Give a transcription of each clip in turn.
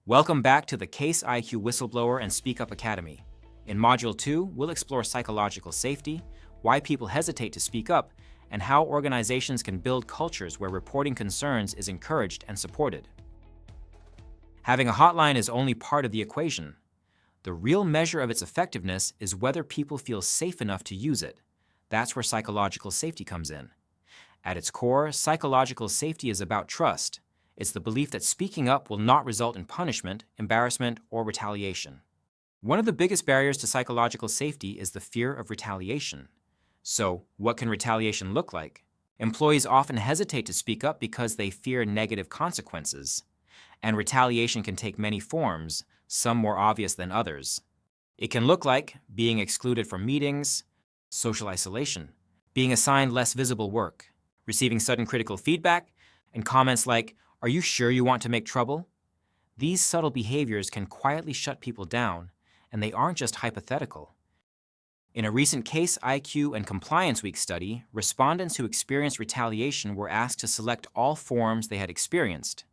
Welcome back to the Case IQ Whistleblower and Speak Up Academy. In Module 2, we'll explore psychological safety, why people hesitate to speak up, and how organizations can build cultures where reporting concerns is encouraged and supported. Having a hotline is only part of the equation. The real measure of its effectiveness is whether people feel safe enough to use it. That's where psychological safety comes in. At its core, psychological safety is about trust. It's the belief that speaking up will not result in punishment, embarrassment, or retaliation. One of the biggest barriers to psychological safety is the fear of retaliation. So, what can retaliation look like? Employees often hesitate to speak up because they fear negative consequences. And retaliation can take many forms, some more obvious than others. It can look like being excluded from meetings, social isolation, being assigned less visible work, receiving sudden critical feedback, and comments like, "Are you sure you want to make trouble?" These subtle behaviors can quietly shut people down, and they aren't just hypothetical. In a recent Case IQ and Compliance Week study, respondents who experienced retaliation were asked to select all forms they had experienced.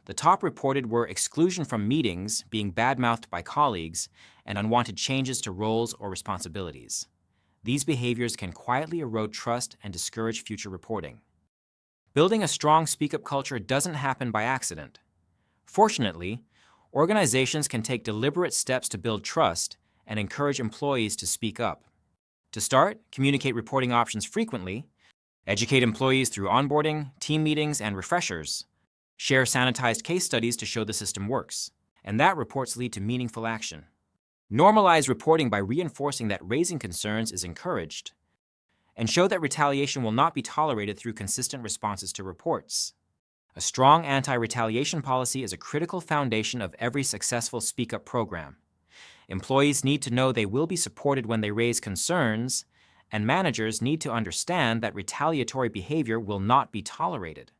The top reported were exclusion from meetings, being badmouthed by colleagues, and unwanted changes to roles or responsibilities. These behaviors can quietly erode trust and discourage future reporting. Building a strong speak-up culture doesn't happen by accident. Fortunately, organizations can take deliberate steps to build trust and encourage employees to speak up. To start, communicate reporting options frequently, educate employees through onboarding, team meetings, and refreshers. Share sanitized case studies to show the system works, and that reports lead to meaningful action. Normalize reporting by reinforcing that raising concerns is encouraged, and show that retaliation will not be tolerated through consistent responses to reports. A strong anti-retaliation policy is a critical foundation of every successful Speak Up program. Employees need to know they will be supported when they raise concerns, and managers need to understand that retaliatory behavior will not be tolerated.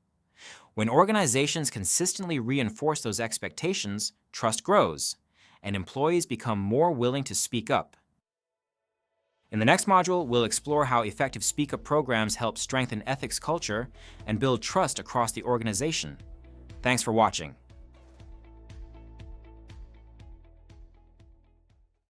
When organizations consistently reinforce those expectations, trust grows, and employees become more willing to speak up. In the next module, we'll explore how effective Speak Up programs help strengthen ethics culture and build trust across the organization. Thanks for watching.